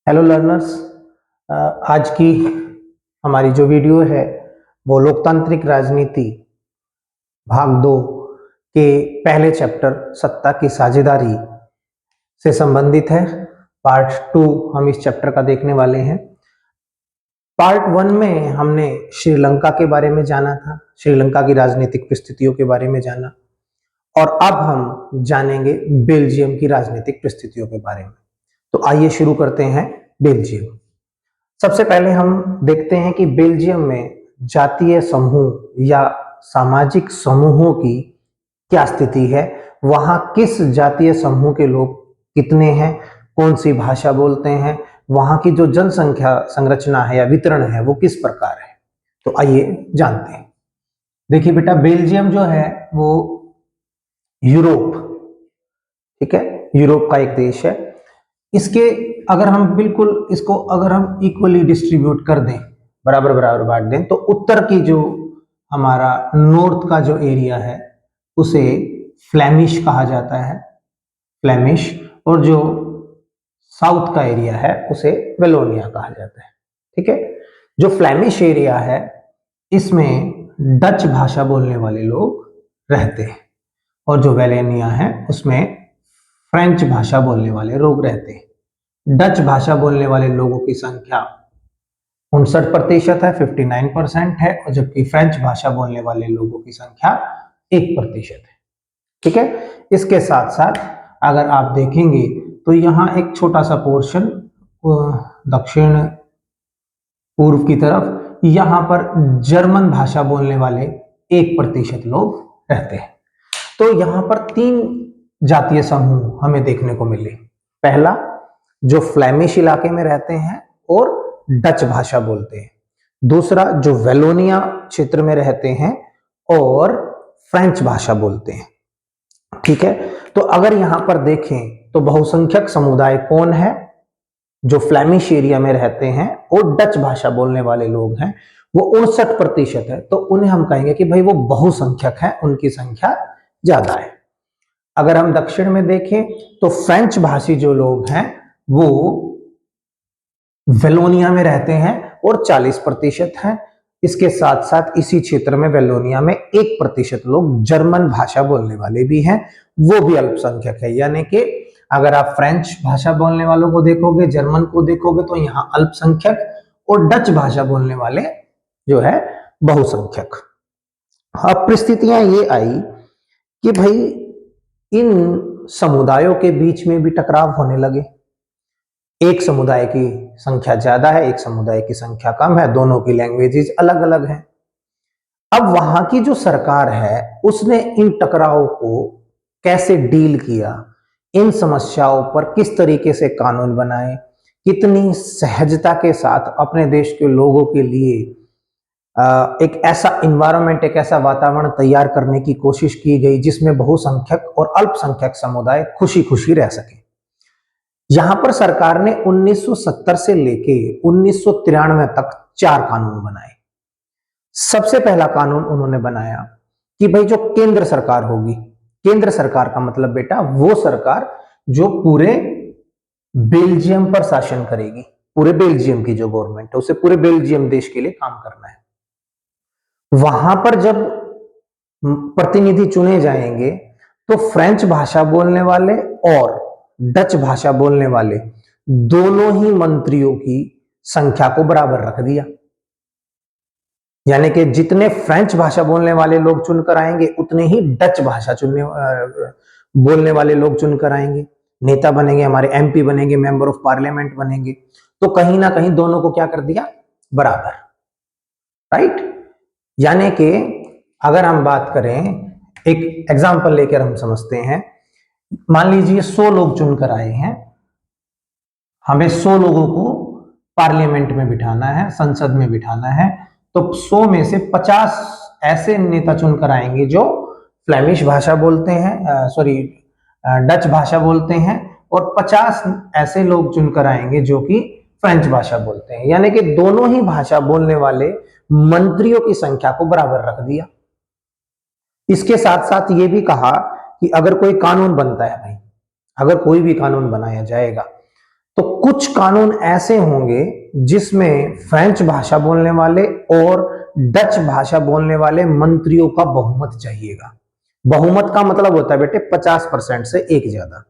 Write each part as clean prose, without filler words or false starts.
Hello learners. आज की हमारी जो वीडियो है वो लोकतांत्रिक राजनीति भाग 2 के पहले चैप्टर सत्ता की साझेदारी से संबंधित है। पार्ट 2 हम इस चैप्टर का देखने वाले हैं। पार्ट 1 में हमने श्रीलंका के बारे में जाना था, श्रीलंका की राजनीतिक परिस्थितियों के बारे में जाना, और अब हम जानेंगे बेल्जियम की राजनीतिक परिस्थितियों के बारे में। तो आइए शुरू करते हैं बेल्जियम। सबसे पहले हम देखते हैं कि बेल्जियम में जातीय समूह या सामाजिक समूहों की क्या स्थिति है, वहां किस जातीय समूह के लोग कितने हैं, कौन सी भाषा बोलते हैं, वहां की जो जनसंख्या संरचना है या वितरण है वो किस प्रकार है। तो आइए जानते हैं। देखिए बेटा, बेल्जियम जो है वो यूरोप, ठीक है, यूरोप का एक देश है। इसके अगर हम बिल्कुल इसको अगर हम इक्वली डिस्ट्रीब्यूट कर दें, बराबर बराबर बांट दें, तो उत्तर की जो हमारा नॉर्थ का जो एरिया है उसे फ्लेमिश कहा जाता है, फ्लेमिश, और जो साउथ का एरिया है उसे वेलोनिया कहा जाता है। ठीक है, जो फ्लेमिश एरिया है इसमें डच भाषा बोलने वाले लोग रहते हैं, और जो वेलोनिया है उसमें फ्रेंच भाषा बोलने वाले लोग रहते हैं। डच भाषा बोलने वाले लोगों की संख्या 59% है, 59% है, और जबकि फ्रेंच भाषा बोलने वाले लोगों की संख्या 1% है। ठीक है, इसके साथ साथ अगर आप देखेंगे तो यहाँ एक छोटा सा पोर्शन दक्षिण पूर्व की तरफ, यहाँ पर जर्मन भाषा बोलने वाले 1% लोग रहते हैं। तो यहाँ पर 3 जातीय समूह हमें देखने को मिले। पहला, जो फ्लेमिश इलाके में रहते हैं और डच भाषा बोलते हैं। दूसरा, जो वेलोनिया क्षेत्र में रहते हैं और फ्रेंच भाषा बोलते हैं। ठीक है, तो अगर यहां पर देखें तो बहुसंख्यक समुदाय कौन है? जो फ्लेमिश एरिया में रहते हैं और डच भाषा बोलने वाले लोग हैं, वो 59% है। तो उन्हें हम कहेंगे कि भाई वो बहुसंख्यक है, उनकी संख्या ज्यादा है। अगर हम दक्षिण में देखें तो फ्रेंच भाषी जो लोग हैं वो वेलोनिया में रहते हैं और 40% हैं। इसके साथ साथ इसी क्षेत्र में वेलोनिया में 1% लोग जर्मन भाषा बोलने वाले भी हैं, वो भी अल्पसंख्यक है। यानी कि अगर आप फ्रेंच भाषा बोलने वालों को देखोगे, जर्मन को देखोगे, तो यहाँ अल्पसंख्यक, और डच भाषा बोलने वाले जो है बहुसंख्यक। अब परिस्थितियां ये आई कि भाई इन समुदायों के बीच में भी टकराव होने लगे। एक समुदाय की संख्या ज्यादा है, एक समुदाय की संख्या कम है, दोनों की लैंग्वेजेस अलग अलग हैं। अब वहां की जो सरकार है उसने इन टकरावों को कैसे डील किया, इन समस्याओं पर किस तरीके से कानून बनाए, कितनी सहजता के साथ अपने देश के लोगों के लिए एक ऐसा इन्वायरमेंट, एक ऐसा वातावरण तैयार करने की कोशिश की गई जिसमें बहुसंख्यक और अल्पसंख्यक समुदाय खुशी खुशी रह सके। यहां पर सरकार ने 1970 से लेके 1993 तक 4 कानून बनाए। सबसे पहला कानून उन्होंने बनाया कि भाई जो केंद्र सरकार होगी, केंद्र सरकार का मतलब बेटा वो सरकार जो पूरे बेल्जियम पर शासन करेगी, पूरे बेल्जियम की जो गवर्नमेंट है उसे पूरे बेल्जियम देश के लिए काम करना है। वहां पर जब प्रतिनिधि चुने जाएंगे तो फ्रेंच भाषा बोलने वाले और डच भाषा बोलने वाले दोनों ही मंत्रियों की संख्या को बराबर रख दिया। यानी कि जितने फ्रेंच भाषा बोलने वाले लोग चुनकर आएंगे उतने ही डच भाषा बोलने वाले लोग चुनकर आएंगे, नेता बनेंगे, हमारे एमपी बनेंगे, मेंबर ऑफ पार्लियामेंट बनेंगे। तो कहीं ना कहीं दोनों को क्या कर दिया, बराबर, राइट। यानी कि अगर हम बात करें, एक एग्जांपल लेकर हम समझते हैं। मान लीजिए 100 लोग चुनकर आए हैं, हमें 100 लोगों को पार्लियामेंट में बिठाना है, संसद में बिठाना है। तो 100 में से 50 ऐसे नेता चुनकर आएंगे जो फ्लेमिश भाषा बोलते हैं, डच भाषा बोलते हैं, और 50 ऐसे लोग चुनकर आएंगे जो कि फ्रेंच भाषा बोलते हैं। यानी कि दोनों ही भाषा बोलने वाले मंत्रियों की संख्या को बराबर रख दिया। इसके साथ साथ ये भी कहा कि अगर कोई कानून बनता है भाई, अगर कोई भी कानून बनाया जाएगा तो कुछ कानून ऐसे होंगे जिसमें फ्रेंच भाषा बोलने वाले और डच भाषा बोलने वाले मंत्रियों का बहुमत चाहिएगा। बहुमत का मतलब होता है बेटे 50% से एक ज्यादा।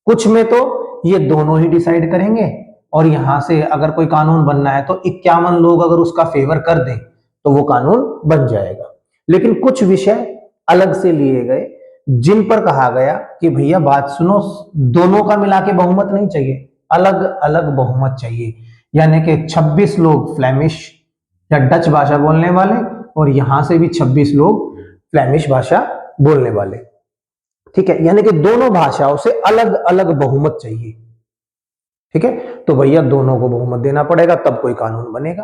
कुछ में तो ये दोनों ही डिसाइड करेंगे और यहां से अगर कोई कानून बनना है तो 51 लोग अगर उसका फेवर कर दें तो वो कानून बन जाएगा। लेकिन कुछ विषय अलग से लिए गए जिन पर कहा गया कि भैया बात सुनो, दोनों का मिला के बहुमत नहीं चाहिए, अलग अलग बहुमत चाहिए। यानी कि 26 लोग फ्लेमिश या डच भाषा बोलने वाले और यहां से भी 26 लोग फ्लेमिश भाषा बोलने वाले। ठीक है, यानी कि दोनों भाषाओं से अलग अलग बहुमत चाहिए। ठीक है, तो भैया दोनों को बहुमत देना पड़ेगा तब कोई कानून बनेगा।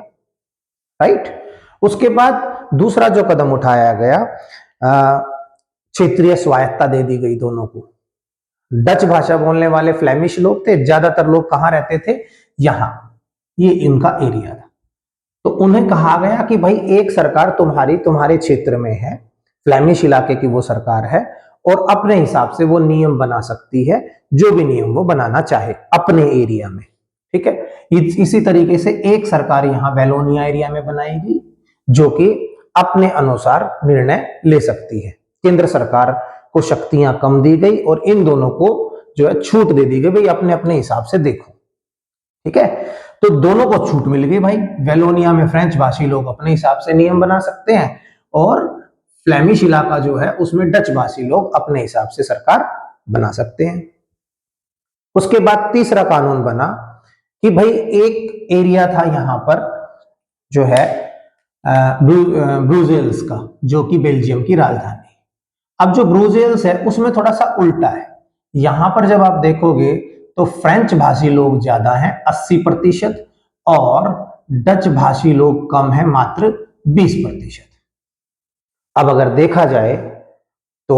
राइट। उसके बाद दूसरा जो कदम उठाया गया, क्षेत्रीय स्वायत्ता दे दी गई दोनों को। डच भाषा बोलने वाले फ्लेमिश लोग थे, ज्यादातर लोग कहां रहते थे, यहां, ये इनका एरिया था। तो उन्हें कहा गया कि भाई एक सरकार तुम्हारे क्षेत्र में है, फ्लेमिश इलाके की वो सरकार है और अपने हिसाब से वो नियम बना सकती है, जो भी नियम वो बनाना चाहे अपने एरिया में। ठीक है, इसी तरीके से एक सरकार यहां वेलोनिया एरिया में बनाएगी जो कि अपने अनुसार निर्णय ले सकती है। केंद्र सरकार को शक्तियां कम दी गई और इन दोनों को जो है छूट दे दी गई, भाई अपने अपने हिसाब से देखो। ठीक है, तो दोनों को छूट मिल गई भाई। वेलोनिया में फ्रेंच भाषी लोग अपने हिसाब से नियम बना सकते हैं और फ्लेमिश इलाका जो है उसमें डच भाषी लोग अपने हिसाब से सरकार बना सकते हैं। उसके बाद तीसरा कानून बना कि भाई एक एरिया था यहां पर जो है ब्रुसेल्स का, जो कि बेल्जियम की राजधानी। अब जो ब्रुसेल्स है उसमें थोड़ा सा उल्टा है। यहां पर जब आप देखोगे तो फ्रेंच भाषी लोग ज्यादा हैं 80% और डच भाषी लोग कम है मात्र 20%। अब अगर देखा जाए तो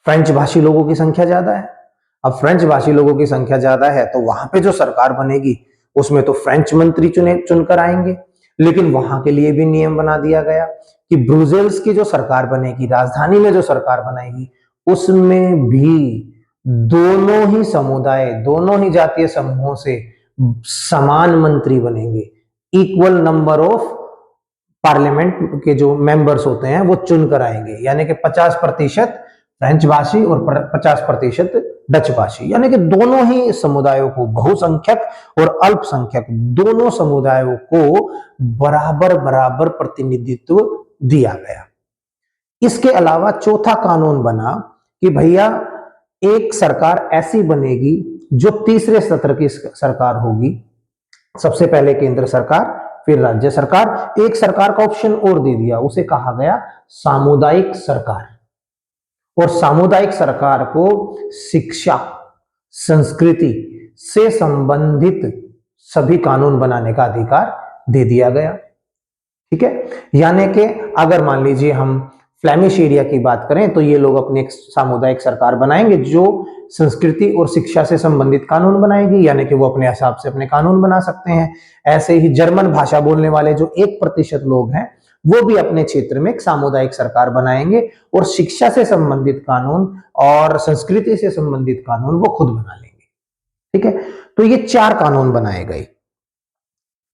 फ्रेंच भाषी लोगों की संख्या ज्यादा है। अब फ्रेंच भाषी लोगों की संख्या ज्यादा है तो वहां पे जो सरकार बनेगी उसमें तो फ्रेंच मंत्री चुनकर आएंगे। लेकिन वहां के लिए भी नियम बना दिया गया कि ब्रुसेल्स की जो सरकार बनेगी, राजधानी में जो सरकार बनेगी, उसमें भी दोनों ही समुदाय, दोनों ही जातीय समूहों से समान मंत्री बनेंगे। इक्वल नंबर ऑफ पार्लियामेंट के जो मेंबर्स होते हैं वो चुनकर आएंगे। यानी कि 50% फ्रेंच भाषी और 50% डच भाषी, यानी कि दोनों ही समुदायों को, बहुसंख्यक और अल्पसंख्यक दोनों समुदायों को बराबर बराबर प्रतिनिधित्व दिया गया। इसके अलावा चौथा कानून बना कि भैया एक सरकार ऐसी बनेगी जो तीसरे स्तर की सरकार होगी। सबसे पहले केंद्र सरकार, फिर राज्य सरकार। एक सरकार का ऑप्शन और दे दिया, उसे कहा गया सामुदायिक सरकार। और सामुदायिक सरकार को शिक्षा, संस्कृति से संबंधित सभी कानून बनाने का अधिकार दे दिया गया। ठीक है, यानी कि अगर मान लीजिए हम फ्लेमिश एरिया की बात करें तो ये लोग अपनी एक सामुदायिक सरकार बनाएंगे जो संस्कृति और शिक्षा से संबंधित कानून बनाएगी, यानी कि वो अपने हिसाब से अपने कानून बना सकते हैं। ऐसे ही जर्मन भाषा बोलने वाले जो 1% लोग हैं वो भी अपने क्षेत्र में एक सामुदायिक सरकार बनाएंगे और शिक्षा से संबंधित कानून और संस्कृति से संबंधित कानून वो खुद बना लेंगे। ठीक है, तो ये 4 कानून बनाए गए।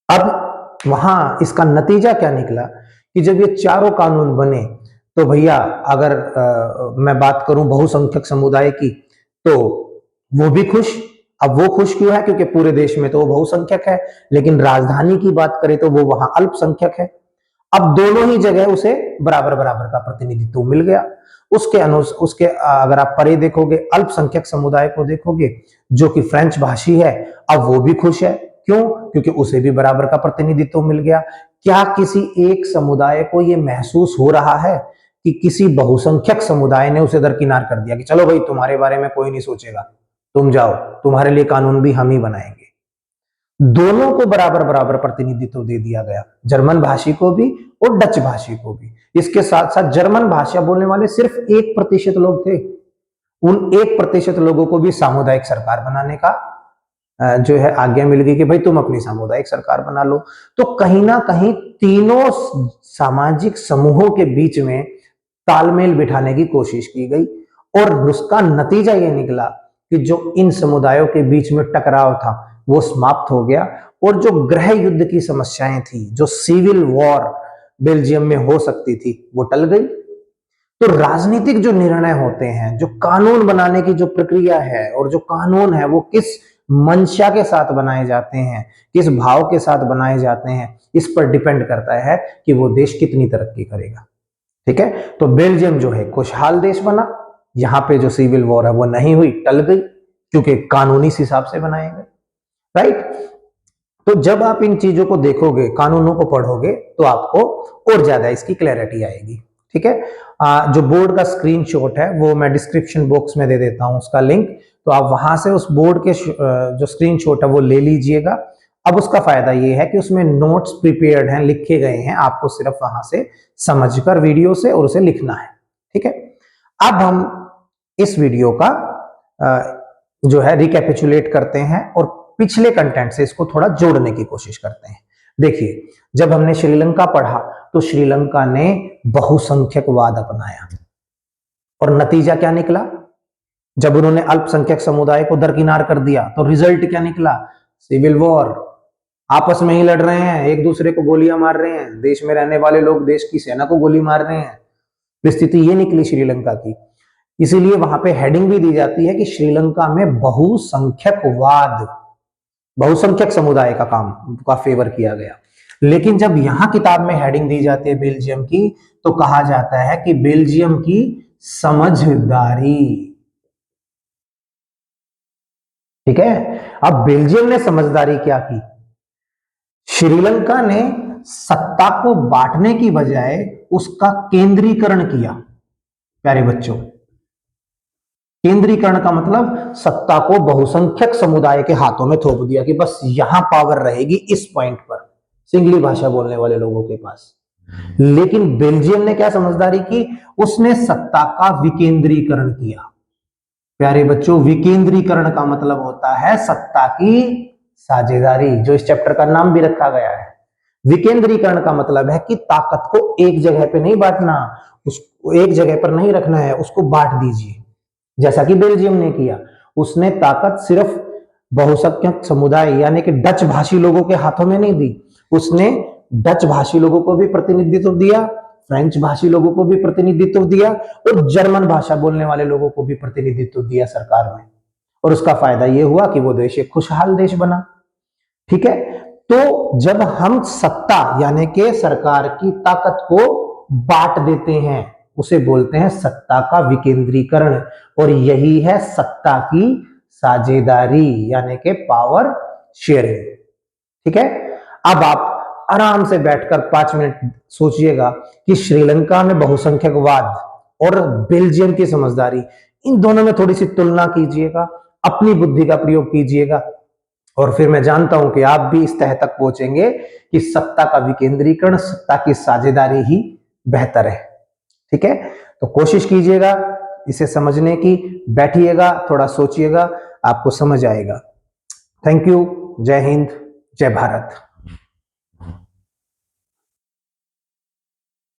अब वहां इसका नतीजा क्या निकला कि जब ये चारों कानून बने तो भैया अगर मैं बात करूं बहुसंख्यक समुदाय की तो वो भी खुश। अब वो खुश क्यों है, क्योंकि पूरे देश में तो वो बहुसंख्यक है, लेकिन राजधानी की बात करें तो वो वहां अल्पसंख्यक है। अब दोनों ही जगह उसे बराबर बराबर का प्रतिनिधित्व मिल गया। उसके अगर आप परे देखोगे, अल्पसंख्यक समुदाय को देखोगे जो कि फ्रेंच भाषी है, अब वो भी खुश है। क्यों? क्योंकि उसे भी बराबर का प्रतिनिधित्व मिल गया। क्या किसी एक समुदाय को यह महसूस हो रहा है कि किसी बहुसंख्यक समुदाय ने उसे दरकिनार कर दिया कि चलो भाई तुम्हारे बारे में कोई नहीं सोचेगा, तुम जाओ, तुम्हारे लिए कानून भी हम ही बनाएंगे? दोनों को बराबर बराबर प्रतिनिधित्व दे दिया गया, जर्मन भाषी को भी और डच भाषी को भी। इसके साथ साथ जर्मन भाषा बोलने वाले सिर्फ 1% लोग थे, उन 1% लोगों को भी सामुदायिक सरकार बनाने का जो है आज्ञा मिल गई कि भाई तुम अपनी सामुदायिक सरकार बना लो। तो कहीं ना कहीं तीनों सामाजिक समूहों के बीच में तालमेल बिठाने की कोशिश की गई और उसका नतीजा यह निकला कि जो इन समुदायों के बीच में टकराव था वो समाप्त हो गया, और जो गृह युद्ध की समस्याएं थी, जो सिविल वॉर बेल्जियम में हो सकती थी, वो टल गई। तो राजनीतिक जो निर्णय होते हैं, जो कानून बनाने की जो प्रक्रिया है, और जो कानून है वो किस मंशा के साथ बनाए जाते हैं, किस भाव के साथ बनाए जाते हैं, इस पर डिपेंड करता है कि वो देश कितनी तरक्की करेगा। ठीक है, तो बेल्जियम जो है खुशहाल देश बना, यहां पे जो सिविल वॉर है वो नहीं हुई, टल गई, क्योंकि कानूनी हिसाब से बनाए गए। राइट, तो जब आप इन चीजों को देखोगे, कानूनों को पढ़ोगे, तो आपको और ज्यादा इसकी क्लैरिटी आएगी। ठीक है, जो बोर्ड का स्क्रीनशॉट है वो मैं डिस्क्रिप्शन बॉक्स में दे देता हूं उसका लिंक, तो आप वहां से उस बोर्ड के जो स्क्रीनशॉट है वो ले लीजिएगा। अब उसका फायदा ये है कि उसमें नोट्स प्रिपेयर्ड हैं, लिखे गए हैं, आपको सिर्फ वहां से समझकर वीडियो से और उसे लिखना है। ठीक है, अब हम इस वीडियो का जो है रिकैपिचुलेट करते हैं और पिछले कंटेंट से इसको थोड़ा जोड़ने की कोशिश करते हैं। देखिए, जब हमने श्रीलंका पढ़ा तो श्रीलंका ने बहुसंख्यकवाद अपनाया, और नतीजा क्या निकला? जब उन्होंने अल्पसंख्यक समुदाय को दरकिनार कर दिया तो रिजल्ट क्या निकला? Civil war. आपस में ही लड़ रहे हैं, एक दूसरे को गोलियां मार रहे हैं, देश में रहने वाले लोग देश की सेना को गोली मार रहे हैं। स्थिति ये निकली श्रीलंका की। इसीलिए वहां पे हेडिंग भी दी जाती है कि श्रीलंका में बहुसंख्यकवाद, बहुसंख्यक समुदाय का फेवर किया गया। लेकिन जब यहां किताब में हेडिंग दी जाती है बेल्जियम की, तो कहा जाता है कि बेल्जियम की समझदारी। ठीक है, अब बेल्जियम ने समझदारी क्या की? श्रीलंका ने सत्ता को बांटने की बजाय उसका केंद्रीकरण किया। प्यारे बच्चों, केंद्रीकरण का मतलब सत्ता को बहुसंख्यक समुदाय के हाथों में थोप दिया कि बस यहां पावर रहेगी इस पॉइंट पर, सिंगली भाषा बोलने वाले लोगों के पास। लेकिन बेल्जियम ने क्या समझदारी की? उसने सत्ता का विकेंद्रीकरण किया। प्यारे बच्चों, विकेंद्रीकरण का मतलब होता है सत्ता की साझेदारी, जो इस चैप्टर का नाम भी रखा गया है। विकेंद्रीकरण का मतलब है कि ताकत को एक जगह पे नहीं बांटना, उसको एक जगह पर नहीं रखना है, उसको बांट दीजिए, जैसा कि बेल्जियम ने किया। उसने ताकत सिर्फ बहुसंख्यक समुदाय यानी कि डच भाषी लोगों के हाथों में नहीं दी, उसने डच भाषी लोगों को भी प्रतिनिधित्व दिया, फ्रेंच भाषी लोगों को भी प्रतिनिधित्व दिया, और जर्मन भाषा बोलने वाले लोगों को भी प्रतिनिधित्व दिया सरकार में। और उसका फायदा यह हुआ कि वो देश एक खुशहाल देश बना। ठीक है, तो जब हम सत्ता यानी कि सरकार की ताकत को बांट देते हैं, उसे बोलते हैं सत्ता का विकेंद्रीकरण, और यही है सत्ता की साझेदारी यानी कि पावर शेयरिंग। ठीक है, अब आप आराम से बैठकर 5 मिनट सोचिएगा कि श्रीलंका में बहुसंख्यकवाद और बेल्जियम की समझदारी, इन दोनों में थोड़ी सी तुलना कीजिएगा, अपनी बुद्धि का प्रयोग कीजिएगा, और फिर मैं जानता हूं कि आप भी इस तह तक पहुंचेंगे कि सत्ता का विकेंद्रीकरण, सत्ता की साझेदारी ही बेहतर है। ठीक है, तो कोशिश कीजिएगा इसे समझने की, बैठिएगा, थोड़ा सोचिएगा, आपको समझ आएगा। Thank you. जय हिंद, जय भारत।